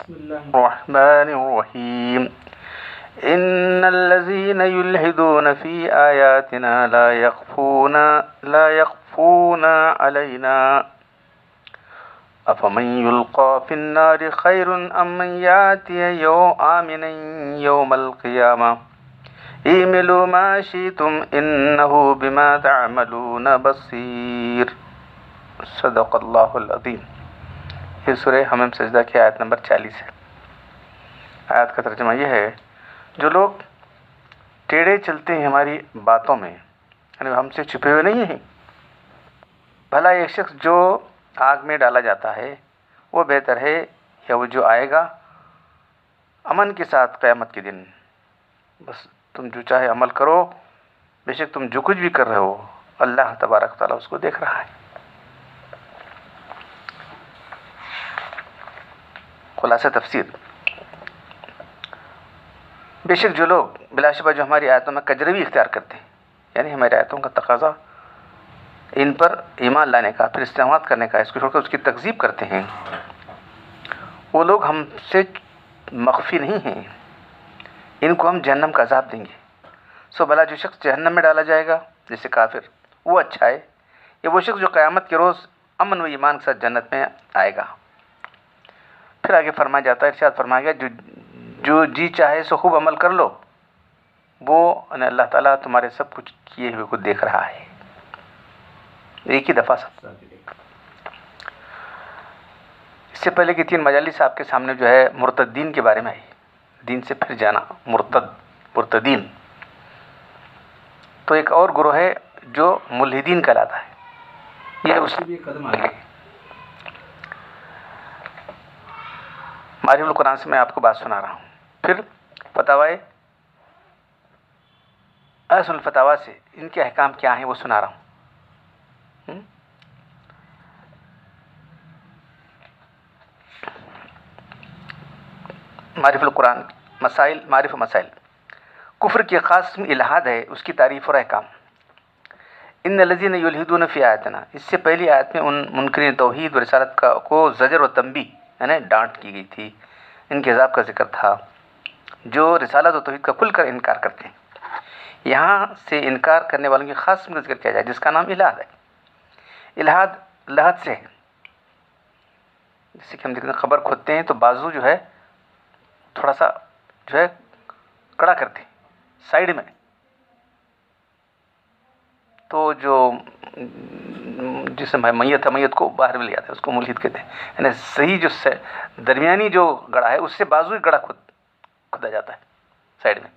الرحمن الرحیم ان الذين يلحدون في آياتنا لا يخفون علينا افمن يلقى في النار خير ام من ياتي آمنا يوم القيامة اعملوا ما شئتم انه بما تعملون بصیر. صدق اللہ العظیم. یہ سورہ حمیم سجدہ کی آیت نمبر 40 ہے. آیت کا ترجمہ یہ ہے: جو لوگ ٹیڑے چلتے ہیں ہماری باتوں میں، یعنی ہم سے چھپے ہوئے نہیں ہیں، بھلا ایک شخص جو آگ میں ڈالا جاتا ہے وہ بہتر ہے یا وہ جو آئے گا امن کے ساتھ قیامت کے دن؟ بس تم جو چاہے عمل کرو، بے شک تم جو کچھ بھی کر رہے ہو اللہ تبارک تعالیٰ اس کو دیکھ رہا ہے. خلاصہ تفسیر: بے شک جو لوگ بلا شبہ جو ہماری آیتوں میں کجروی اختیار کرتے ہیں، یعنی ہماری آیتوں کا تقاضا ان پر ایمان لانے کا، پھر استعمال کرنے کا، اس کو چھوڑ کر اس کی تکذیب کرتے ہیں، وہ لوگ ہم سے مخفی نہیں ہیں. ان کو ہم جہنم کا عذاب دیں گے. سو بھلا جو شخص جہنم میں ڈالا جائے گا جیسے کافر، وہ اچھا ہے یا وہ شخص جو قیامت کے روز امن و ایمان کے ساتھ جنت میں آئے گا؟ پھر آگے فرمایا جاتا ہے، ارشاد فرمایا گیا، جو جی چاہے سو خوب عمل کر لو، وہ یعنی اللہ تعالیٰ تمہارے سب کچھ کیے ہوئے کو دیکھ رہا ہے. ایک ہی دفعہ سب. اس سے پہلے کہ 3 مجالس آپ کے سامنے جو ہے مرتدین کے بارے میں آئی، دین سے پھر جانا، مرتدین. تو ایک اور گروہ ہے جو ملحدین کہلاتا ہے، یہ اس سے بھی قدم آگے. معرف القرآن سے میں آپ کو بات سنا رہا ہوں. پھر فتاوی اصل الفتاوی سے ان کے احکام کیا ہیں وہ سنا رہا ہوں. معرف القرآن مسائل، معرف و مسائل. کفر کی خاص قسم الحاد ہے، اس کی تعریف اور احکام. ان الذین یلحدون فی آیاتنا، اس سے پہلی آیت میں ان منکرین توحید و رسالت کو زجر و تنبیہ یعنی ڈانٹ کی گئی تھی، ان کے عذاب کا ذکر تھا جو رسالت و توحید کا کھل کر انکار کرتے ہیں. یہاں سے انکار کرنے والوں کی خاص قسم کا ذکر کیا جائے جس کا نام الحاد ہے. الحاد لحد سے ہے، جیسے کہ ہم دیکھتے ہیں قبر کھودتے ہیں تو بازو جو ہے تھوڑا سا جو ہے کڑا کرتے ہیں سائیڈ میں، تو جو جسم ہے میت ہے، میت کو باہر میں لے جاتا ہے، اس کو ملحد کہتے ہیں. یعنی صحیح جو درمیانی جو گڑا ہے اس سے بازو ہی گڑا کھدا جاتا ہے سائیڈ میں،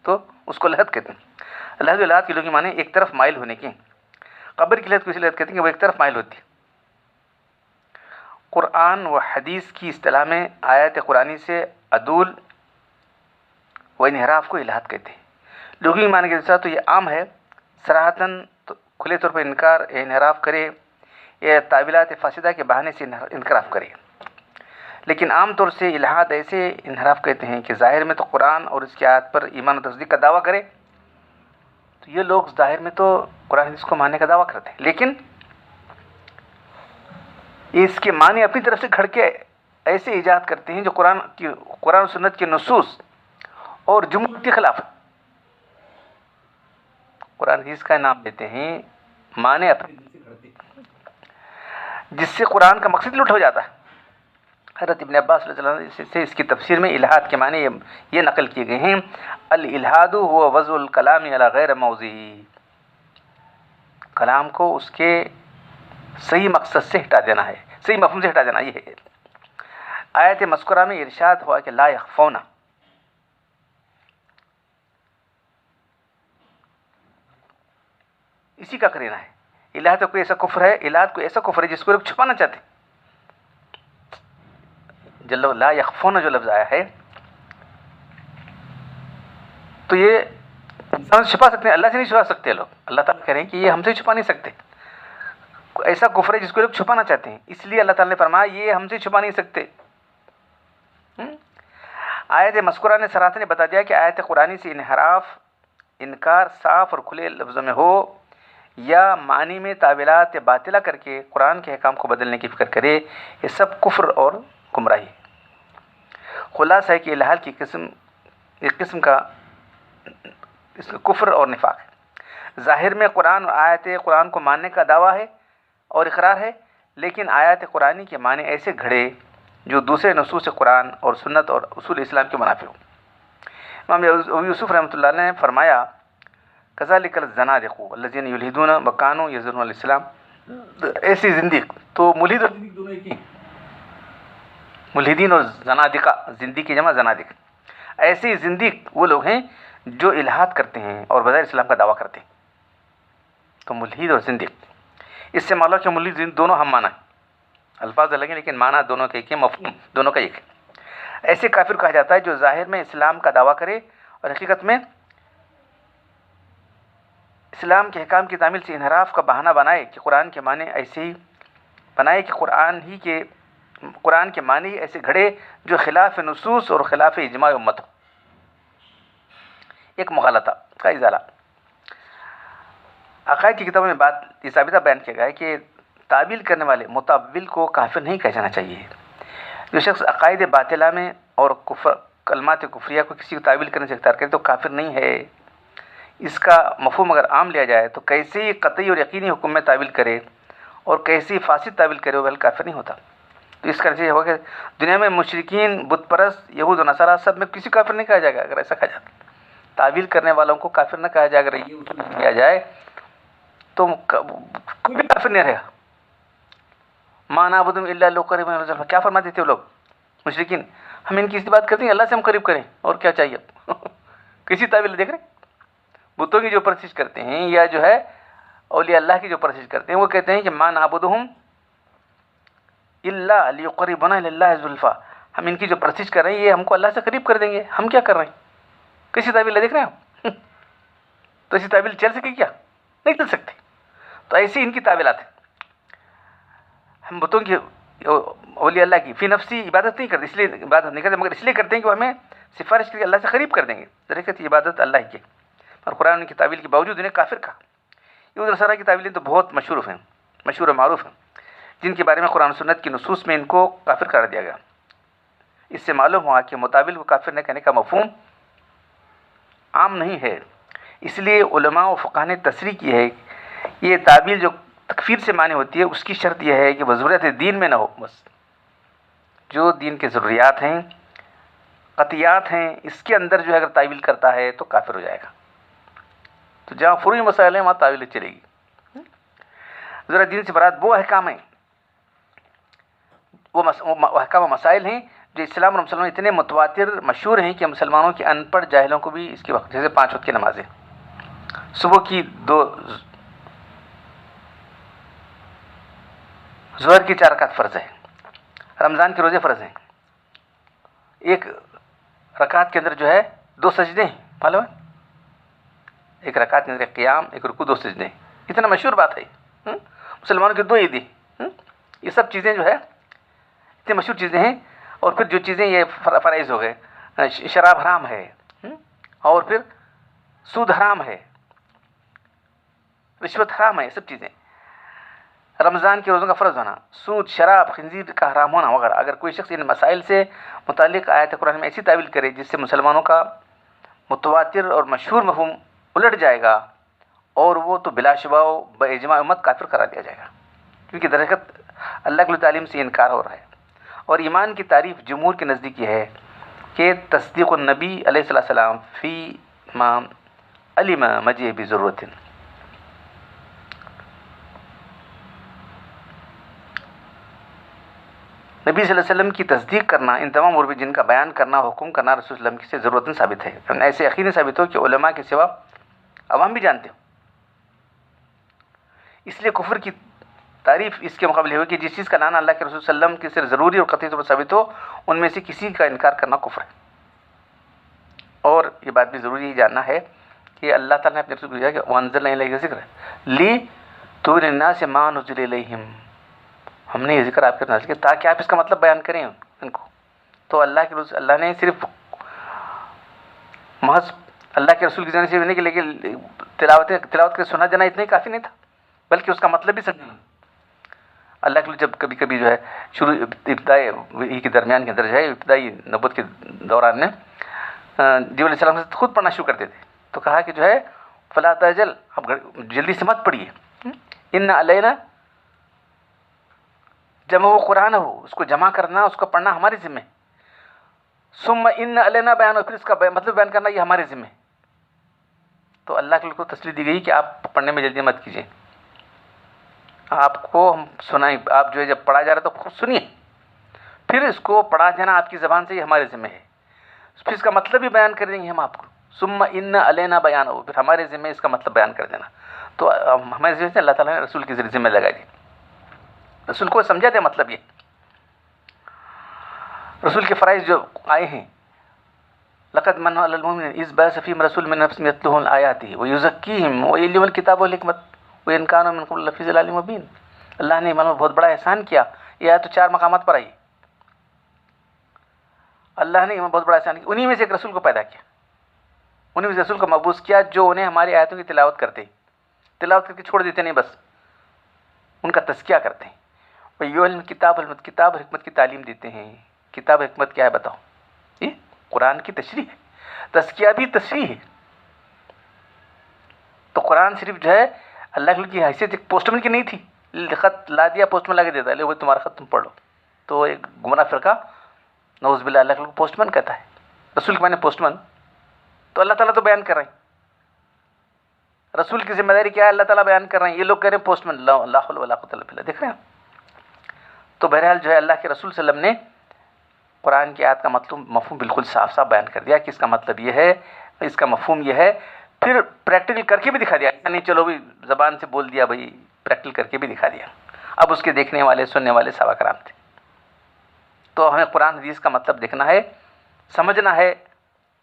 تو اس کو لحد کہتے ہیں. لحد و الحاد کے لوگ معنی ایک طرف مائل ہونے کی. قبر کی لحد کو اس لیے لحد کہتے ہیں کہ وہ ایک طرف مائل ہوتی ہے. قرآن و حدیث کی اصطلاح میں آیت قرآنی سے عدول و انحراف کو الحاد کہتے ہیں. لغوی معنی کے ساتھ تو یہ عام ہے، صراحتاً کھلے طور پر انکار انحراف کرے یا تعویلات فاسدہ کے بہانے سے انحراف کرے. لیکن عام طور سے الحاد ایسے انحراف کہتے ہیں کہ ظاہر میں تو قرآن اور اس کی آیات پر ایمان و تصدیق کا دعویٰ کرے. تو یہ لوگ ظاہر میں تو قرآن حدیث کو ماننے کا دعویٰ کرتے ہیں، لیکن اس کے معنی اپنی طرف سے گھڑ کے ایسے ایجاد کرتے ہیں جو قرآن و سنت کے نصوص اور جمہور کے خلاف. قرآن حدیث کا نام دیتے ہیں، معنی اپنی دل سے گھڑتے ہیں، جس سے قرآن کا مقصد لٹ ہو جاتا ہے. حضرت ابن عباس رضی اللہ عنہ سے اس کی تفسیر میں الحاد کے معنی یہ نقل کیے گئے ہیں: الالحاد هو وضع الکلام علی غیر موضعہ، کلام کو اس کے صحیح مقصد سے ہٹا دینا ہے، صحیح مفہوم سے ہٹا دینا. یہ ہے آیت مذکورہ میں ارشاد ہوا کہ لا یخفون، اسی کا کرینہ ہے. الحاد کوئی ایسا کفر ہے، الحاد کوئی ایسا کفر ہے جس کو لوگ چھپانا چاہتے ہیں. جلو لا یخفون جو لفظ آیا ہے تو یہ انسان سے چھپا سکتے ہیں، اللہ سے نہیں چھپا سکتے لوگ. اللہ تعالیٰ کہہ رہے ہیں کہ یہ ہم سے چھپا نہیں سکتے. ایسا کفر ہے جس کو لوگ چھپانا چاہتے ہیں، اس لیے اللہ تعالیٰ نے فرمایا یہ ہم سے چھپا نہیں سکتے. آیت مذکورہ نے صراحتاً بتا دیا کہ آیت قرآنی سے انحراف، انکار صاف اور کھلے لفظوں میں ہو یا معنی میں تعویلات باطلہ کر کے قرآن کے احکام کو بدلنے کی فکر کرے، یہ سب کفر اور گمراہی. خلاصہ ہے کہ الحال کی ایک قسم کا اس کا کفر اور نفاق ہے۔ ظاہر میں قرآن اور آیات قرآن کو ماننے کا دعویٰ ہے اور اقرار ہے، لیکن آیات قرآنی کے معنی ایسے گھڑے جو دوسرے نصوص قرآن اور سنت اور اصول اسلام کے منافی ہوں۔ امام ابو یوسف رحمۃ اللہ علیہ نے فرمایا کذالک الزنادقہ الذین یلحدون وکانوا یظنون الاسلام، ایسی زندیق، تو ملحد اور زندیق دونوں ایک ہی، ملحدین اور زنادقہ، زندیق کی جمع زنادق، ایسے زندیق وہ لوگ ہیں جو الحاد کرتے ہیں اور بظاہر اسلام کا دعویٰ کرتے ہیں۔ تو ملحد اور زندیق، اس سے معلوم کہ ملحد زندیق دونوں ہم معنی ہیں، الفاظ الگ ہیں لیکن معنی دونوں کا ایک ہے، مفہوم دونوں کا ایک ہے۔ ایسے کافر کہا جاتا ہے جو ظاہر میں اسلام کا دعویٰ کرے اور حقیقت میں اسلام کے احکام کی تعمیل سے انحراف کا بہانہ بنائے کہ قرآن کے معنی ایسے ہی بنائے کہ قرآن کے معنی ایسے گھڑے جو خلاف نصوص اور خلاف اجماع امت ہو۔ ایک مغالطہ کا ازالہ۔ عقائد کی کتابوں میں بات یہ ثابتہ بیان کیا گیا ہے کہ تعویل کرنے والے متاول کو کافر نہیں کہا جانا چاہیے۔ جو شخص عقائد باطلہ میں اور کلمات کفریہ کو کسی کو تعویل کرنے سے اختیار کرے تو کافر نہیں ہے۔ اس کا مفہوم اگر عام لیا جائے تو کیسے قطعی اور یقینی حکم میں تعویل کرے اور کیسے فاسد تعویل کرے وہ کافر نہیں ہوتا۔ تو اس کا نتیجہ ہوگا کہ دنیا میں مشرکین، بت پرست، یہود و نصارہ سب میں کسی کافر نہیں کہا جائے گا اگر ایسا کہا جاتا۔ تعویل کرنے والوں کو کافر نہ کہا جائے، اگر یہ اصول کیا جائے تو کوئی بھی کافر نہیں رہے گا۔ ما نعبدہم الا لیقربونا الی اللہ، کیا فرماتے تھے وہ لوگ مشرکین؟ ہم ان کی اس بات کرتے ہیں اللہ سے ہم قریب کریں، اور کیا چاہیے؟ کسی تعویل دیکھ رہے ہیں؟ بتوں کی جو پرستش کرتے ہیں یا جو ہے اولیاء اللہ کی جو پرستش کرتے ہیں وہ کہتے ہیں کہ ما نعبدہم الا لیقربونا الی اللہ زلفیٰ، ہم ان کی جو پرستش کر رہے ہیں یہ ہم کو اللہ سے قریب کر دیں گے۔ ہم کیا کر رہے ہیں؟ کسی تعویل دیکھ رہے ہیں؟ تو ایسی تعویل چل سکے کیا؟ نہیں چل سکتی۔ تو ایسی ان کی تعویلات ہیں۔ ہم بتوں کی اولیاء اللہ کی فی نفسی عبادت نہیں کرتے، اس لیے عبادت نہیں کرتے، مگر اس لیے کرتے ہیں کہ وہ ہمیں سفارش کر کے اللہ سے قریب کر دیں گے۔ درحقیقت یہ عبادت اللہ ہی کی، اور قرآن کی تعویل کے باوجود انہیں کافر کہا۔ یہود و نصارہ کی تعویلیں تو بہت مشہور و معروف ہیں، جن کے بارے میں قرآن و سنت کی نصوص میں ان کو کافر قرار دیا گیا۔ اس سے معلوم ہوا کہ متاول کو کافر نہ کہنے کا مفہوم عام نہیں ہے۔ اس لیے علماء و فقہاء نے تصریح کی ہے یہ تعویل جو تکفیر سے معنی ہوتی ہے اس کی شرط یہ ہے کہ وہ ضرورت دین میں نہ ہو۔ بس جو دین کے ضروریات ہیں، قطعیات ہیں، اس کے اندر جو ہے اگر تعویل کرتا ہے تو کافر ہو جائے گا۔ تو جہاں فروعی مسائل ہیں وہاں تعویل چلے گی۔ ضرورت دین سے مراد وہ احکام ہیں، وہ احکام و مسائل ہیں جو اسلام اور مسلمان اتنے متواتر مشہور ہیں کہ مسلمانوں کے ان پڑھ جاہلوں کو بھی اس کے وقت، جیسے 5 وقت کی نمازیں، صبح کی 2، ظہر کی 4 رکعت فرض ہے، رمضان کے روزے فرض ہیں، ایک رکعت کے اندر جو ہے 2 سجدے ہیں، معلوم ہے؟ ایک رکعت کے اندر ایک قیام، ایک رکوع، 2 سجدے ہیں۔ اتنا مشہور بات ہے۔ مسلمانوں کی 2 عیدیں، یہ سب چیزیں جو ہے اتنی مشہور چیزیں ہیں۔ اور پھر جو چیزیں یہ فرائض ہو گئے، شراب حرام ہے، اور پھر سود حرام ہے، رشوت حرام ہے، یہ سب چیزیں، رمضان کے روزوں کا فرض ہونا، سود، شراب، خنزیر کا حرام ہونا وغیرہ۔ اگر کوئی شخص ان مسائل سے متعلق آیت قرآن میں ایسی تعویل کرے جس سے مسلمانوں کا متواتر اور مشہور مفہوم الٹ جائے گا، اور وہ تو بلا شبہ باجماع امت کافر قرار دیا جائے گا، کیونکہ درحقیقت اللہ کی تعلیم سے انکار ہو رہا ہے۔ اور ایمان کی تعریف جمہور کے نزدیک یہ ہے کہ تصدیق النبی علیہ السلام فی ما علم مجیء بضرورت، نبی صلی اللہ علیہ وسلم کی تصدیق کرنا، ان تمام امور میں جن کا بیان کرنا، حکم کرنا رسول اللہ سے ضرورت ثابت ہے، ایسے یقینی ثابت ہو کہ علماء کے سوا عوام بھی جانتے ہو۔ اس لیے کفر کی تعریف اس کے مقابلے ہوئی کہ جس چیز کا لانا اللہ کے رسول صلی اللہ علیہ وسلم کی صرف ضروری اور قطعی طور پر ثابت ہو، ان میں سے کسی کا انکار کرنا کفر ہے۔ اور یہ بات بھی ضروری جاننا ہے کہ اللہ تعالیٰ نے اپنے رسول کو کہا کہ وَأَنزَلْنَا إِلَيْكَ الذِّكْرَ لِتُبَيِّنَ لِلنَّاسِ مَا نُزِّلَ إِلَيْهِمْ، ہم نے یہ ذکر آپ کے نازل کیا تاکہ آپ اس کا مطلب بیان کریں ان کو۔ تو اللہ کے رسول، اللہ نے صرف محض اللہ کے رسول کی زبان سے نہیں کہ لیکن تلاوت کے سنا جانا اتنا ہی کافی نہیں تھا، بلکہ اس کا مطلب بھی سمجھنا۔ اللہ کے جب کبھی کبھی جو ہے شروع ابتدائی وحی کے درمیان کے اندر جو ہے ابتدائی نبوت کے دوران میں جبریل علیہ السلام سے خود پڑھنا شروع کرتے تھے، تو کہا کہ جو ہے فلا تعجل، اب جلدی سے مت پڑھیے، ان علینا جمع قرآن ہو، اس کو جمع کرنا، اس کو پڑھنا ہمارے ذمہ، ثم ان علینا بیان ہو، پھر اس کا مطلب بیان کرنا یہ ہمارے ذمہ۔ تو اللہ کے کو تسلی دی گئی کہ آپ پڑھنے میں جلدی مت کیجیے، آپ کو ہم سنائیں، آپ جو ہے جب پڑھا جا رہا ہے تو خود سنیے، پھر اس کو پڑھا جانا آپ کی زبان سے یہ ہمارے ذمہ ہے، پھر اس کا مطلب بھی بیان کر دیں گے ہم آپ کو، ثم ان علینا بیان ہو، پھر ہمارے ذمہ اس کا مطلب بیان کر دینا۔ تو ہمارے ذمہ سے اللہ تعالیٰ نے رسول کی ذمہ لگا دی، رسول کو سمجھا دے مطلب یہ، رسول کے فرائض جو آئے ہیں، لقد من علی المؤمنین اذ بعث فیہم رسول من انفسہم یتلو علیہم آیاتہ ویزکیہم ویعلمہم الکتاب والحکمۃ وان کانوا من قبل لفی ضلال مبین۔ اللہ نے ایمان میں بہت بڑا احسان کیا، یہ آیت تو 4 مقامات پر آئی، اللہ نے بہت بڑا احسان کیا، انہی میں سے ایک رسول کو پیدا کیا، انہی میں سے رسول کو مبعوث کیا جو انہیں ہماری آیتوں کی تلاوت کرتے، تلاوت کر کے چھوڑ دیتے نہیں، بس ان کا تزکیہ کرتے ہیں، ویعلم کتاب والحکمۃ، کتاب اور حکمت کی تعلیم دیتے ہیں۔ کتاب حکمت کیا ہے بتاؤ؟ یہ قرآن کی تشریح ہے، تزکیہ بھی تشریح ہے۔ تو قرآن صرف جو ہے اللہ کی حیثیت ایک پوسٹ مین کی نہیں تھی، خط لا دیا پوسٹ مین لا کے دیتا ہے، لے وہ تمہارا خط تم پڑھ لو، تو ایک گمراہ فرقہ نعوذ باللہ اللہ کو پوسٹ مین کہتا ہے، رسول کے معنی پوسٹ مین، تو اللہ تعالیٰ تو بیان کر رہے ہیں، رسول کی ذمہ داری کیا ہے اللہ تعالیٰ بیان کر رہے ہیں، یہ لوگ کہہ رہے ہیں پوسٹ مین، لا حول ولا قوۃ الا باللہ، دیکھ رہے ہیں۔ تو بہرحال جو ہے اللہ کے رسول صلی اللہ علیہ وسلم نے قرآن کی آیت کا مفہوم بالکل صاف صاف بیان کر دیا کہ اس کا مطلب یہ ہے، اس کا مفہوم یہ ہے، پھر پریکٹیکل کر کے بھی دکھا دیا، نہیں چلو بھی زبان سے بول دیا بھائی، پریکٹیکل کر کے بھی دکھا دیا۔ اب اس کے دیکھنے والے سننے والے صحابہ کرام تھے، تو ہمیں قرآن حدیث کا مطلب دیکھنا ہے، سمجھنا ہے،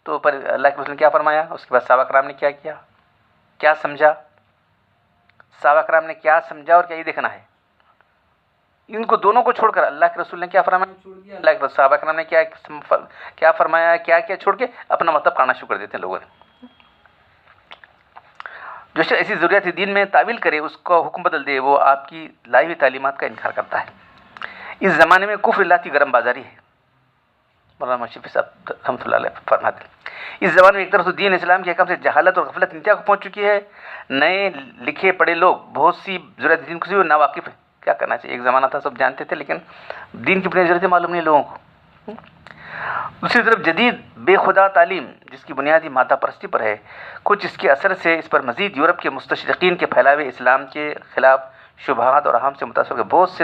تو پر اللہ کے رسول نے کیا فرمایا، اس کے بعد صحابہ کرام نے کیا کیا، کیا سمجھا، صحابہ کرام نے کیا سمجھا اور کیا، یہ دیکھنا ہے۔ ان کو دونوں کو چھوڑ کر اللہ کے رسول نے کیا فرمایا چھوڑ دیا، اللہ کے صحابہ کرام نے کیا فرمایا کیا کیا چھوڑ کے اپنا مطلب کرنا شروع کر دیتے ہیں لوگوں نے۔ جو شخص ایسی ضروریات دین میں تعویل کرے، اس کو حکم بدل دے، وہ آپ کی لائی ہوئی تعلیمات کا انکار کرتا ہے۔ اس زمانے میں کفر اللہ کی گرم بازاری ہے، مولانا شفیع صاحب رحمۃ اللہ علیہ فرماتے ہیں۔ اس زمانے میں ایک طرف تو دین اسلام کے حکم سے جہالت اور غفلت انتہا کو پہنچ چکی ہے، نئے لکھے پڑھے لوگ بہت سی ضرورت دین کو ناواقف ہیں، کیا کرنا چاہیے، ایک زمانہ تھا سب جانتے تھے لیکن دین کی بنیادی ضرورتیں معلوم نہیں لوگوں کو۔ دوسری طرف جدید بے خدا تعلیم جس کی بنیادی مادہ پرستی پر ہے، کچھ اس کے اثر سے اس پر مزید یورپ کے مستشرقین کے پھیلائے ہوئے اسلام کے خلاف شبہات اور اہم سے متاثر بہت سے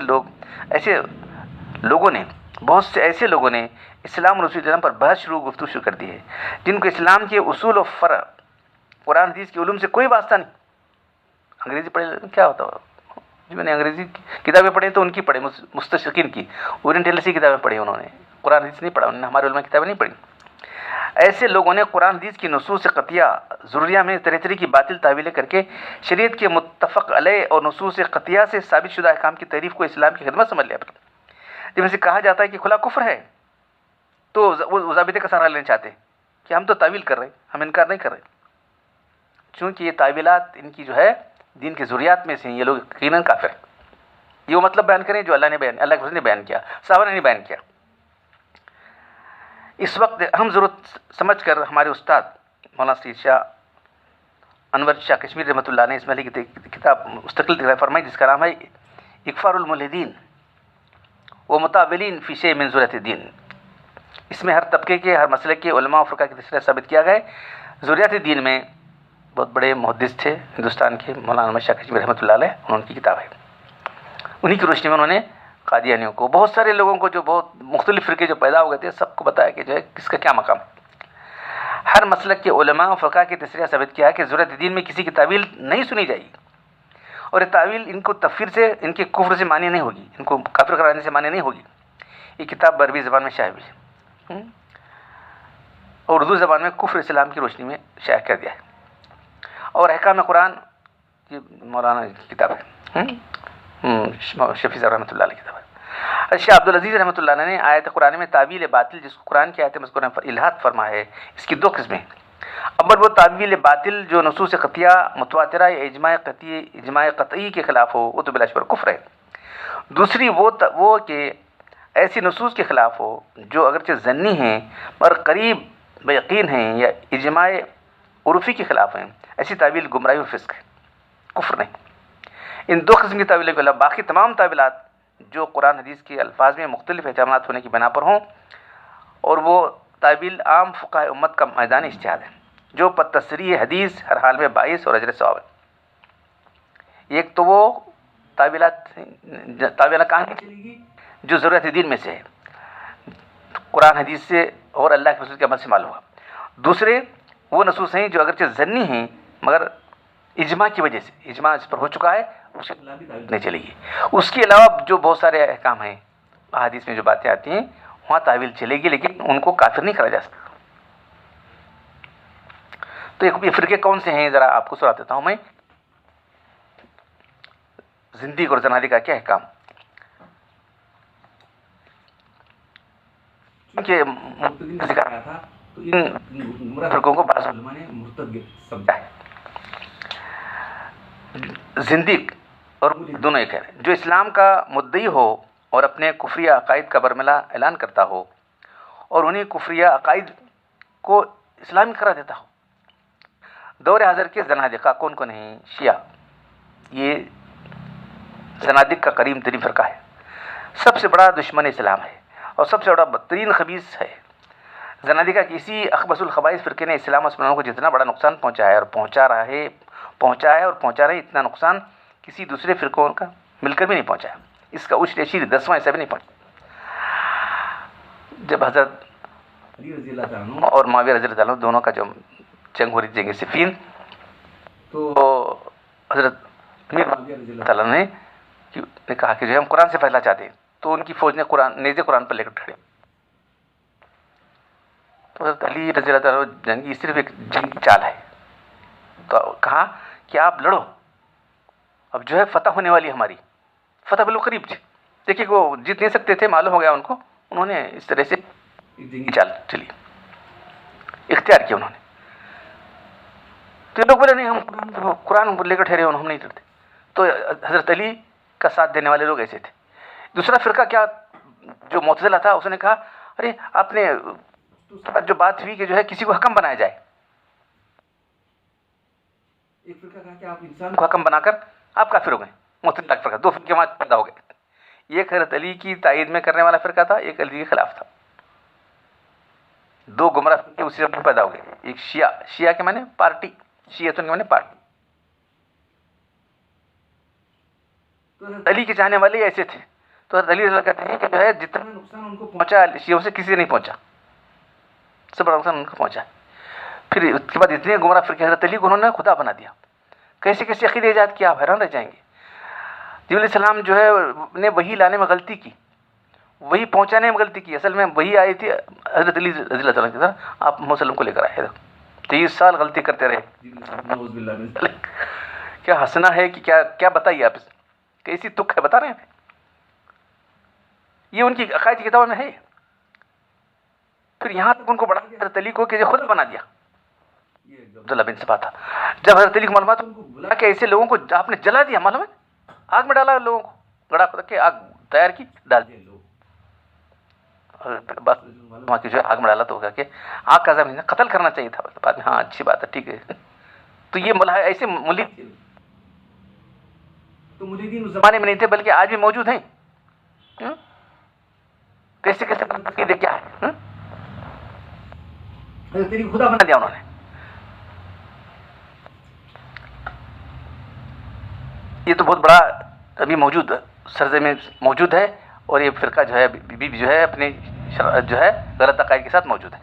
لوگوں نے اسلام اور رسول اللہ پر بحث گفتگو شروع کر دی ہے، جن کو اسلام کے اصول و فرع قرآن حدیث کے علوم سے کوئی واسطہ نہیں۔ انگریزی پڑھے کیا ہوتا ہے، میں نے انگریزی کتابیں پڑھی تو ان کی پڑھی، مستشرقین کی، اورینٹلس کی کتابیں پڑھی انہوں نے، قرآن حدیث نہیں پڑھا انہوں نے، ہمارے علماء کتابیں نہیں پڑھی۔ ایسے لوگوں نے قرآن حدیث کی نصوص قطعیہ ضروریہ میں طرح طرح کی باطل تعویلیں کر کے شریعت کے متفق علیہ اور نصوص قطعیہ سے ثابت شدہ احکام کی تعریف کو اسلام کی خدمت سمجھ لیا۔ جب اسے کہا جاتا ہے کہ کھلا کفر ہے تو وہ ضابطے کا سہارا لینا چاہتے ہیں کہ ہم تو تعویل کر رہے ہیں، ہم انکار نہیں کر رہے، چونکہ یہ تعویلات ان کی جو ہے دین کے ضروریات میں سے ہیں، یہ لوگ یقیناً کافر ہیں۔ یہ وہ مطلب بیان کریں جو اللہ کے رسول نے بیان کیا، صحابہ نے نہیں بیان کیا۔ اس وقت ہم ضرورت سمجھ کر ہمارے استاد مولانا سید شاہ انور شاہ کشمیر رحمۃ اللہ نے اس میں کی کتاب مستقل فرمائی جس کا نام ہے اکفار الملحدین و متاولین فی شیء من ضروریات الدین۔ اس میں ہر طبقے کے، ہر مسلک کے علماء و فرقہ کی تشریح ثابت کیا گیا ہے۔ ضروریات دین میں بہت بڑے محدث تھے ہندوستان کے، مولانا انور شاہ کشمیر رحمۃ اللہ علیہ، انہوں کی کتاب ہے، انہی کی روشنی میں انہوں نے قادیانیوں کو، بہت سارے لوگوں کو جو بہت مختلف فرقے جو پیدا ہو گئے تھے، سب کو بتایا کہ جو ہے کس کا کیا مقام ہے۔ ہر مسلک کے علماء و فرقہ کی تشریح ثابت کیا ہے کہ ضرورت دین میں کسی کی تعویل نہیں سنی جائے گی، اور یہ تعویل ان کو تکفیر سے، ان کے کفر سے مانی نہیں ہوگی، ان کو کافر کرانے سے مانی نہیں ہوگی۔ یہ کتاب عربی زبان میں شائع ہوئی ہے اور اردو زبان میں کفر اسلام کی روشنی میں شائع کر دیا ہے، اور احکام قرآن یہ مولانا کی کتاب ہے، شفیع صاحب رحمۃ اللہ علیہ کی کتاب ہے۔ شاہ عبدالعزیز رحمۃ اللہ علیہ نے آیت قرآن میں تعویل باطل جس کو قرآن کی آیت مذکورہ پر الہاد فرمایا ہے، اس کی 2 قسمیں ہیں۔ اول وہ تعویل باطل جو نصوص قطعیہ متواترہ یا اجماع قطعی کے خلاف ہو، وہ تو بلا شبہ کفر ہے۔ دوسری وہ کہ ایسی نصوص کے خلاف ہو جو اگرچہ ظنی ہیں مگر قریب بیقین ہیں یا اجماع عرفی کے خلاف ہیں. ایسی تعویل گمراہی اور فسق ہے، کفر نہیں. ان دو قسم کی تعویلوں کے علاوہ باقی تمام تعویلات جو قرآن حدیث کے الفاظ میں مختلف احتمالات ہونے کی بنا پر ہوں، اور وہ تعویل عام فقہائے امت کا میدان اجتہاد ہے جو پر تصریح حدیث ہر حال میں باعث اور اجر ثواب ہے. ایک تو وہ تعویلات کہاں کی چلے گی جو ضرورت دین میں سے ہے، قرآن حدیث سے اور اللہ کے رسول کے عمل سے معلوم ہوا. دوسرے وہ نصوص ہیں جو اگرچہ ظنی ہیں مگر اجماع کی وجہ سے اجماع اس پر ہو چکا ہے، اس کے خلاف بھی تعویل نہیں چلے گی. اس کے علاوہ جو بہت سارے احکام ہیں احادیث میں جو باتیں آتی ہیں وہاں تعویل چلے گی، لیکن ان کو کافر نہیں کرا جا سکتا. تو یہ فرقے کون سے ہیں ذرا آپ کو سنا دیتا ہوں میں. زندیق اور زنادقہ کا کیا احکام؟ کہ ذکر آیا تھا تو ان فرقوں کو بعض علماء نے مرتد سمجھا ہے. زندیق اور دونوں ایک ہے، جو اسلام کا مدعی ہو اور اپنے کفریہ عقائد کا برملا اعلان کرتا ہو اور انہیں کفریہ عقائد کو اسلامی قرار دیتا ہو. دور حاضر کے زنادقہ کون کون ہیں؟ شیعہ، یہ زنادق کا قریب ترین فرقہ ہے، سب سے بڑا دشمن اسلام ہے اور سب سے بڑا بدترین خبیث ہے. زنادقہ کی اسی اخبث الخبائث فرقے نے اسلام اور مسلمانوں کو جتنا بڑا نقصان پہنچایا اور پہنچا رہے اتنا نقصان کسی دوسرے فرقوں کا مل کر بھی نہیں پہنچایا. اس کا عشر اشیر 10واں حصہ بھی نہیں پہنچا. جب حضرت علی رضی اللہ تعالیٰ عنہ اور معاویہ رضی اللہ تعالیٰ عنہ دونوں کا جو جنگ ہو رہی جنگ صفین، تو حضرت امیر معاویہ رضی اللہ تعالیٰ عنہ نے کہا کہ جو ہم قرآن سے فیصلہ چاہتے ہیں، تو ان کی فوج نے نیزے قرآن پر لے کر کھڑے. تو حضرت علی رضی اللہ تعالیٰ جنگی صرف ایک جنگی چال ہے. تو کہا کہ آپ لڑو، اب جو ہے فتح ہونے والی ہماری فتح بالکل قریب تھی. دیکھیے وہ جیت نہیں سکتے تھے، معلوم ہو گیا ان کو. انہوں نے اس طرح سے جنگی چال چلی، اختیار کیا انہوں نے. تو لوگ بولے نہیں ہم قرآن پر لے کر ٹھہرے، ہم نہیں لڑتے. تو حضرت علی کا ساتھ دینے والے لوگ ایسے تھے. دوسرا فرقہ کیا جو معتزلہ تھا، اس نے کہا ارے آپ نے جو بات ہوئی کہ جو ہے کسی کو حکم بنایا جائے. ایک فرقہ کہا کہ آپ انسان کو حکم بنا کر آپ کافر ہو گئے. معتزلہ کا فرقہ، دو فرقے وہاں پیدا ہو گئے. ایک حضرت علی کی تائید میں کرنے والا فرقہ تھا، ایک علی کے خلاف تھا. دو گمراہ فرقے اسی وقت پیدا ہو گئے. ایک شیعہ کے معنی پارٹی، شیعتن کے معنی پارٹی. تو علی کے چاہنے والے ایسے تھے. تو حضرت علی رضی کہتے ہیں کہ جو ہے جتنا نقصان ان کو پہنچا شیعوں سے کسی سے نہیں پہنچا، سب سے بڑا نقصان ان کو پہنچا. پھر اس کے بعد اتنے گمراہ فرقے حضرت علی کو انہوں نے خدا بنا دیا. کیسے کیسے عقیدے ایجاد کیا، آپ حیران رہ جائیں گے. جبریل علیہ السلام جو ہے نے وحی لانے میں غلطی کی، وہی پہنچانے میں غلطی کی. اصل میں وہی آئی تھی حضرت علی رضی اللہ تعالیٰ کی طرح، آپ مسلم کو لے کر آئے. 30 سال غلطی کرتے رہے. کیا ہنسنا ہے کہ کیا بتائیے آپ، کیسی تک ہے بتا رہے ہیں. یہ ان کی عقائد کی کتابوں میں ہے. پھر یہاں تک ان کو بڑھا دیا حضرت علی کو کہ خود بنا دیا. یہ عبداللہ بن سبا تھا. جب حضرت علی کو معلومات ان کو بلا کے ایسے لوگوں کو آپ نے جلا دیا، معلوم ہے آگ میں ڈالا لوگوں کو، گڑا کھود کے آگ تیار کی ڈال دیا لوگ. بس وہاں کی جو ہے آگ میں ڈالا تو ہوگا کہ آگ کا زمین قتل کرنا چاہیے تھا. بعد میں ہاں اچھی بات ہے ٹھیک ہے. تو یہ ایسے ملحد تو ملحدین اس زمانے میں نہیں تھے بلکہ آج بھی موجود ہیں. کیسے عقیدے کیا ہے، حضرت علی کو خدا بنا دیا انہوں نے. یہ تو بہت بڑا ابھی موجود سرزمین موجود ہے، اور یہ فرقہ جو ہے بھی جو ہے اپنی جو ہے غلط عقائد کے ساتھ موجود ہے.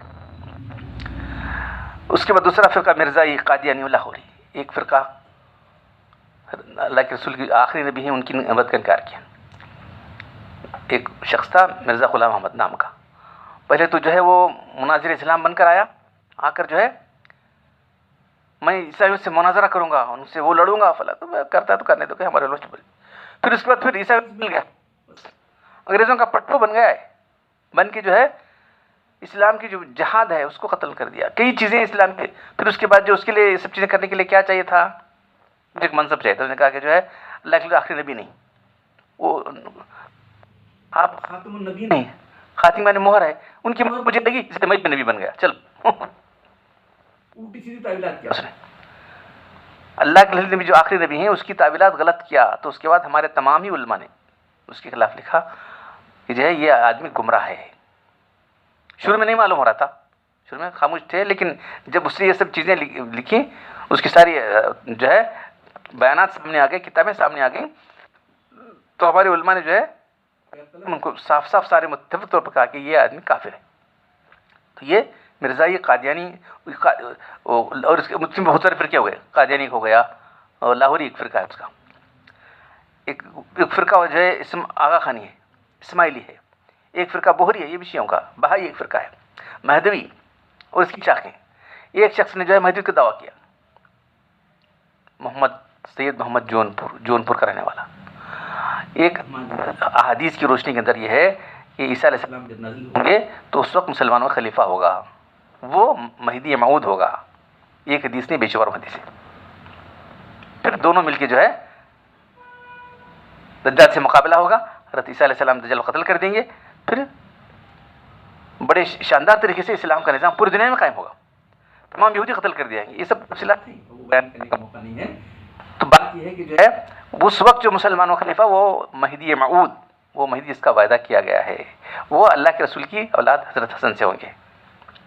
اس کے بعد دوسرا فرقہ مرزائی قادیانی و لاہوری. ایک فرقہ اللہ کے رسول کی آخری نبی ہیں، ان کی نبوت کا انکار کیا. ایک شخص تھا مرزا غلام احمد نام کا. پہلے تو جو ہے وہ مناظر اسلام بن کر آیا، آ کر جو ہے میں عیسائیوں سے مناظرہ کروں گا، ان سے وہ لڑوں گا فلاں. تو میں کرتا تو کرنے دو کہ ہمارے لوگ. پھر اس کے بعد پھر عیسائیوں سے مل گیا، انگریزوں کا پٹھو بن گیا ہے، بن کے جو ہے اسلام کی جو جہاد ہے اس کو قتل کر دیا. کئی چیزیں اسلام کے. پھر اس کے بعد جو اس کے لیے یہ سب چیزیں کرنے کے لیے کیا چاہیے تھا، مجھے ایک منصب چاہیے تھا. اس نے کہا کہ جو ہے اللہ کے آخری نبی نہیں، وہ آپ خاتم النبی نہیں، خاتم یعنی مہر ہے، ان کی مہر مجھے لگی اس لیے میں بھی نبی بن گیا، چل الٹی سیدھی تعویلات کیا اس نے. اللہ کے نبی جو آخری نبی ہیں اس کی تعویلات غلط کیا، تو اس کے بعد ہمارے تمام ہی علماء نے اس کے خلاف لکھا کہ جو ہے یہ آدمی گمراہ ہے. شروع میں نہیں معلوم ہو رہا تھا، شروع میں خاموش تھے، لیکن جب اس نے یہ سب چیزیں لکھی، اس کی ساری جو ہے بیانات سامنے آ گئے، کتابیں سامنے آ گئیں، تو ہمارے علماء نے جو ہے ان کو صاف صاف سارے متفق طور پر کہا کہ یہ آدمی کافر ہے. تو یہ مرزائی قادیانی، اور اس کے مسلم بہت سارے فرقے ہوئے، قادیانی ہو گیا، اور لاہوری ایک فرقہ ہے اس کا، ایک فرقہ جو ہے اسم آغا خانی ہے، اسماعیلی ہے، ایک فرقہ بہری ہے، یہ بھی شیعوں کا، بہائی ایک فرقہ ہے، مہدوی اور اس کی شاخیں. ایک شخص نے جو ہے مہدوی کا دعویٰ کیا، سید محمد جونپور کا رہنے والا. ایک احادیث کی روشنی کے اندر یہ ہے کہ عیسیٰ علیہ السلام جب نازل ہوں گے تو اس وقت مسلمانوں کا خلیفہ ہوگا، وہ مہدی موعود ہوگا. ایک حدیث نہیں، بے شمار حدیث ہے. پھر دونوں مل کے جو ہے دجال سے مقابلہ ہوگا، حضرت عیسیٰ علیہ السلام دجال کو قتل کر دیں گے، پھر بڑے شاندار طریقے سے اسلام کا نظام پوری دنیا میں قائم ہوگا، تمام یہودی قتل کر دیا گے. یہ سب تفصیلات بیان کرنے کا موقع نہیں ہے. تو بات یہ ہے کہ جو ہے اس وقت جو مسلمانوں کا خلیفہ وہ مہدی موعود، وہ مہدی جس کا وعدہ کیا گیا ہے، وہ اللہ کے رسول کی اولاد حضرت حسن سے ہوں گے.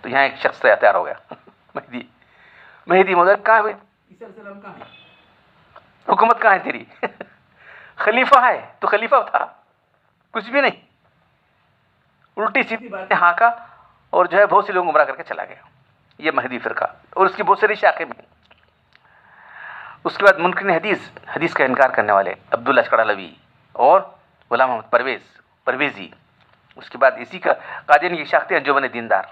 تو یہاں ایک شخص تیار ہو گیا، مہدی موعود کہاں ہوئے؟ عیسیٰ علیہ السلام کہاں ہے؟ حکومت کہاں ہے تیری؟ خلیفہ ہے تو خلیفہ تھا، کچھ بھی نہیں، الٹی سیدھی باتیں ہانکا اور جو ہے بہت سے لوگ گمراہ کر کے چلا گیا. یہ مہدی فرقہ، اور اس کی بہت ساری شاخیں بھی. اس کے بعد منکرین حدیث کا انکار کرنے والے عبداللہ اشکڑالوی اور غلام محمد پرویزی. اس کے بعد اسی کا قادیانی کی شاخ تھی انجمن دیندار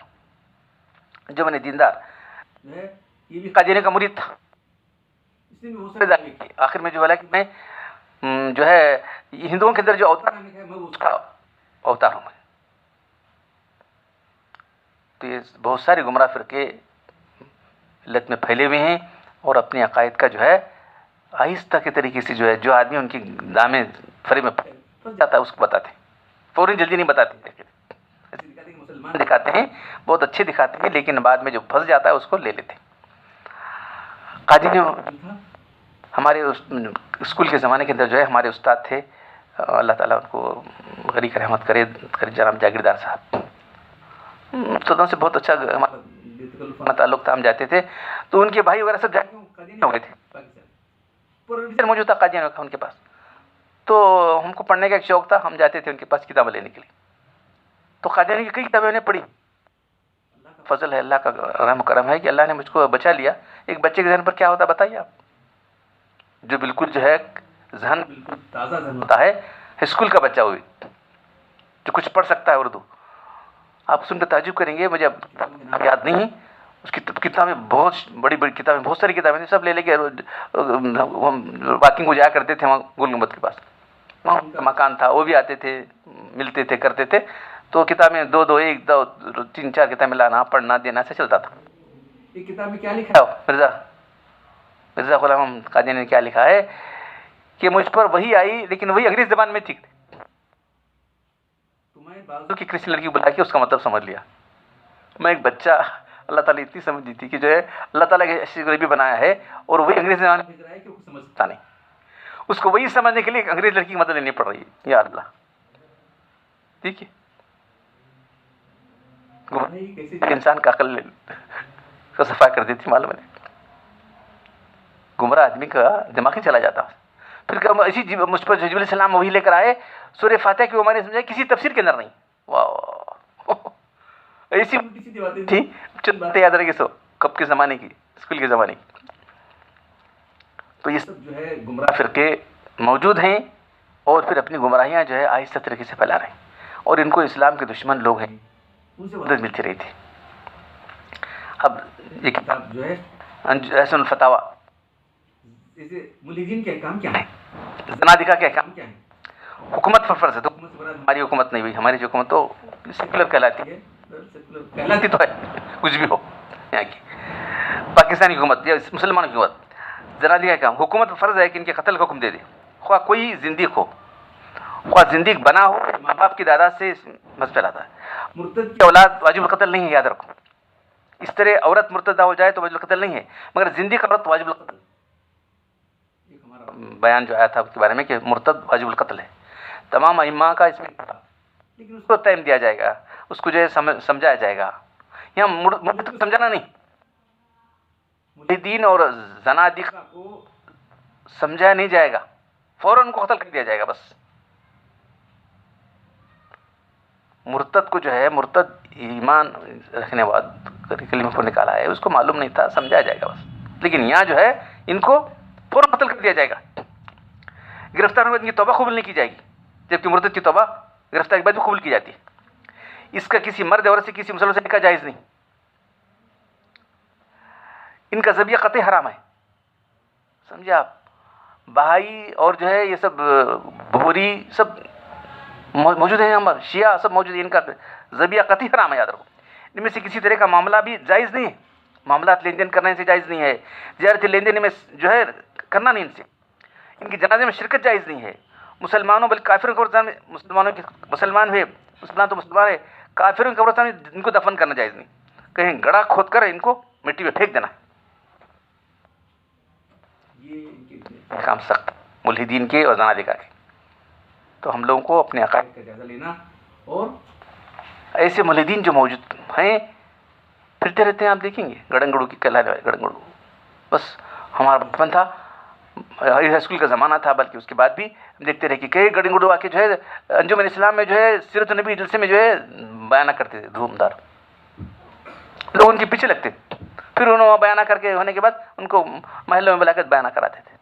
جو ہے یہ بھی قادیانی کا مرید تھا. اس نے بھی بہت سارے دعوے کیے. آخر میں جو ہے کہ میں جو ہے ہندوؤں کے اندر جو اوتار ہے میں اس کا اوتار ہوں. تو یہ بہت سارے گمراہ فرقے علت میں پھیلے ہوئے ہیں، اور اپنے عقائد کا جو ہے آہستہ کے طریقے سے جو ہے جو آدمی ان کی دامیں فریب میں پھنس جاتا ہے اس کو بتاتے ہیں، فوراً جلدی نہیں بتاتے. مسلمان دکھاتے ہیں، بہت اچھے دکھاتے ہیں، لیکن بعد میں جو پھنس جاتا ہے اس کو لے لیتے ہیں. قادیانی ہمارے اسکول کے زمانے کے اندر جو ہے ہمارے استاد تھے، اللہ تعالیٰ ان کو غریق رحمت کرے، جناب جاگیردار صاحب. استادوں سے بہت اچھا ہمارا تعلق تھا، ہم جاتے تھے تو ان کے بھائی وغیرہ سب جاتے قادیانی ہو گئے تھے، پورا موجود تھا قادیانی کا ان کے پاس. تو ہم کو پڑھنے کا ایک شوق تھا، ہم جاتے تھے ان کے پاس کتابیں لینے کے لیے. تو قادیانی کی کئی کتابیں انہیں پڑھی. فضل ہے، اللہ کا رحم کرم ہے کہ اللہ نے مجھ کو بچا لیا. ایک بچے کے ذہن پر کیا ہوتا ہے بتائیے آپ، جو بالکل جو ہے ذہن بالکل تازہ ذہن ہوتا ہے، اسکول کا بچہ ہوئی جو کچھ پڑھ سکتا ہے اردو. آپ سن کر تعجب کریں گے، مجھے اب یاد نہیں، اس کی کتابیں بہت بڑی کتابیں، بہت ساری کتابیں تھیں، سب لے کے واکنگ کو جایا کرتے تھے وہاں گول گنبد کے پاس. وہاں ان کا مکان تھا، وہ بھی آتے تھے، ملتے تھے، کرتے تھے. تو کتابیں ایک دو تین چار کتابیں لانا پڑھنا دینا سے چلتا تھا. یہ کتاب میں کیا لکھا ہے مرزا غلام محمد قادیانی نے کیا لکھا ہے کہ مجھ پر وہی آئی لیکن وہی انگریزی زبان میں تھی. تو میں بازو کی کرسچن لڑکی بلا کے اس کا مطلب سمجھ لیا. میں ایک بچہ، اللہ تعالیٰ اتنی سمجھ دی تھی کہ جو ہے اللہ تعالیٰ کے ایسی غریبی بنایا ہے اور وہی انگریزی زبان میں بھیج رہا ہے کہ وہ سمجھتا نہیں. اس کو وہی سمجھنے کے لیے ایک انگریز لڑکی کی مدد لینی پڑ رہی ہے. یا اللہ، ٹھیک ہے، انسان کا عقل کا صفا کر دیتی. معلوم ہے گمراہ آدمی کا دماغ ہی چلا جاتا. پھر اسی مجھ پر جبریل علیہ السلام وہی لے کر آئے، سورہ فاتحہ کی وہ میں نے سمجھا کسی تفسیر کے اندر نہیں. واہ، ایسی سیدھی باتیں تھی، چند باتیں یاد رکھے. سو کب کے زمانے کی، اسکول کے زمانے کی. تو یہ سب جو ہے گمراہ فرقے موجود ہیں، اور پھر اپنی گمراہیاں جو ہے آہستہ طریقے سے پھیلا رہے ہیں، اور ان کو اسلام کے دشمن لوگ ہیں ان سے مدد ملتی رہی تھی. اب یہ کتاب جو ہے احسن الفتاوی، ملحدین کے احکام کیا ہیں، زنادقہ کے احکام کیا ہیں، حکومت پر فرض ہے. تو ہماری حکومت نہیں ہوئی، ہماری جو حکومت تو سیکولر کہلاتی ہے، کہلاتی تو ہے کچھ بھی ہو یہاں کی پاکستانی حکومت یا مسلمان کی حکومت. زنادقہ کا کام، حکومت پر فرض ہے کہ ان کے قتل کا حکم دے دے، خواہ کوئی زندیق ہو. خواہ زندگی بنا ہو ماں باپ کی دادا سے مسئلہ پھیلاتا ہے. مرتد کی اولاد واجب القتل نہیں ہے، یاد رکھو. اس طرح عورت مرتدہ ہو جائے تو واجب القتل نہیں ہے، مگر زندگی عورت واجب القتل. ایک ہمارا بیان جو آیا تھا اس کے بارے میں کہ مرتد واجب القتل ہے. تمام ائمہ کا اس میں لیکن اس کو ٹائم دیا جائے گا، اس کو جو ہے سمجھایا جائے گا. یہاں مرتد کو سمجھانا نہیں، ملحدین اور زنادقہ کو سمجھایا نہیں جائے گا، فوراً ان کو قتل کر دیا جائے گا بس. مرتد کو جو ہے مرتد ایمان رکھنے بعد کلمہ کو نکالا ہے، اس کو معلوم نہیں تھا، سمجھایا جائے گا بس. لیکن یہاں جو ہے ان کو فوراً قتل کر دیا جائے گا. گرفتار ہونے کے بعد ان کی توبہ قبول نہیں کی جائے گی، جبکہ مرتد کی توبہ گرفتار کے بعد بھی قبول کی جاتی ہے. اس کا کسی مرد عورت سے کسی مسلمان سے نکاح جائز نہیں. ان کا ذبیحہ قطعی حرام ہے، سمجھے آپ. بہائی اور جو ہے یہ سب بھوری سب موجود ہیں، ہمارے شیعہ سب موجود ہیں، ان کا ذبیحہ قطعی حرام ہے، یاد رکھو. ان میں سے کسی طرح کا معاملہ بھی جائز نہیں ہے. معاملات لین دین کرنے سے جائز نہیں ہے، زیارت لین دین میں جو ہے کرنا نہیں ان سے. ان کی جنازے میں شرکت جائز نہیں ہے. مسلمانوں بلکہ کافروں کے قبرستان میں مسلمانوں کے مسلمان ہوئے، مسلمان تو مسلمان ہے، کافروں کے قبرستان میں ان کو دفن کرنا جائز نہیں. کہیں گڑھا کھود کر ان کو مٹی میں پھینک دینا. یہ کام سخت ملحدین کے اور زنادقہ کے. تو ہم لوگوں کو اپنے عقائد کا جائزہ لینا، اور ایسے ملحدین جو موجود ہیں پھرتے رہتے ہیں، آپ دیکھیں گے گڑنگڑو کی کہلانے والے گڑنگڑو. بس ہمارا بچپن تھا، ہائی اسکول کا زمانہ تھا، بلکہ اس کے بعد بھی دیکھتے رہے کہ کئی گڑنگڑو آ کے جو ہے انجمن اسلام میں جو ہے سیرت النبی جلسے میں جو ہے بیانہ کرتے تھے دھوم دھار. لوگ ان کے پیچھے لگتے تھے، پھر انہوں بیانہ کر کے ہونے کے بعد ان کو محلوں میں بلا کر بیانہ کراتے تھے.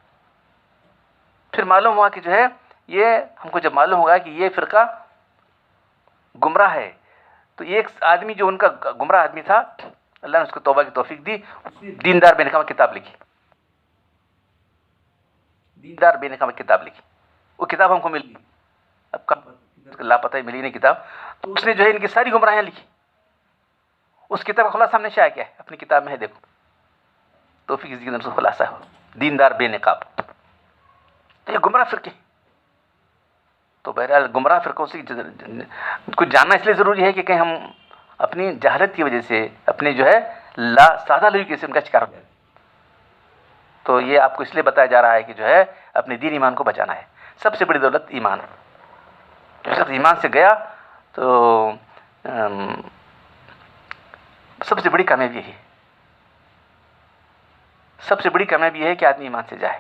پھر معلوم ہوا کہ جو ہے یہ ہم کو جب معلوم ہوگا کہ یہ فرقہ گمراہ ہے، تو ایک آدمی جو ان کا گمراہ آدمی تھا، اللہ نے اس کو توبہ کی توفیق دی، دیندار بے نقاب کتاب لکھی. دیندار بے نقاب کتاب لکھی. وہ کتاب ہم کو مل گئی، اب کہاں لاپتہ ملی نہیں کتاب. تو اس نے جو ہے ان کی ساری گمراہیاں لکھی. اس کتاب کا خلاصہ ہم نے شائع کیا ہے، اپنی کتاب میں ہے، دیکھو. توفیق کی سے خلاصہ ہے دیندار بے نقاب. تو یہ گمراہ فرقے. تو بہرحال گمراہ فرقوں سے کچھ جاننا اس لیے ضروری ہے کہ کہیں ہم اپنی جہالت کی وجہ سے اپنے جو ہے سادہ لوگی سے ان کا شکار ہو جائے. تو یہ آپ کو اس لیے بتایا جا رہا ہے کہ جو ہے اپنے دین ایمان کو بچانا ہے. سب سے بڑی دولت ایمان ہے. جو شخص ایمان سے گیا تو سب سے بڑی کامیابی یہی ہے. سب سے بڑی کامیابی یہ ہے کہ آدمی ایمان سے جائے.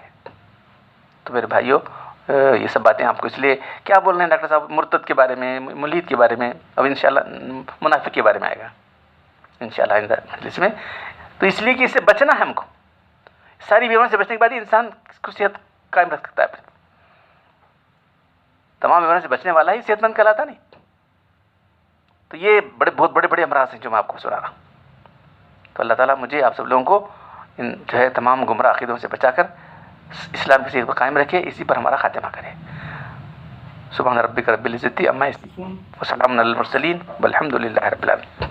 تو میرے بھائیوں، یہ سب باتیں آپ کو اس لیے کیا بول رہے ہیں ڈاکٹر صاحب، مرتد کے بارے میں، ملحد کے بارے میں، اب انشاءاللہ منافق کے بارے میں آئے گا انشاءاللہ آئندہ مجلس میں. تو اس لیے کہ اس سے بچنا ہے ہم کو. ساری بیماریوں سے بچنے کے بعد ہی انسان کو صحت قائم رکھ سکتا ہے. تمام بیماریوں سے بچنے والا ہی صحت مند کہلاتا نہیں. تو یہ بہت بڑے امراض ہیں جو میں آپ کو سنا رہا ہوں. تو اللہ تعالیٰ مجھے آپ سب لوگوں کو ان جو ہے تمام گمراہ عقیدوں سے بچا کر اسلام کی صحت کو قائم رکھے، اسی پر ہمارا خاتمہ کرے. سبحان ربک رب العزت عما یصفون وسلام علی المرسلین والحمد للہ رب العالمین.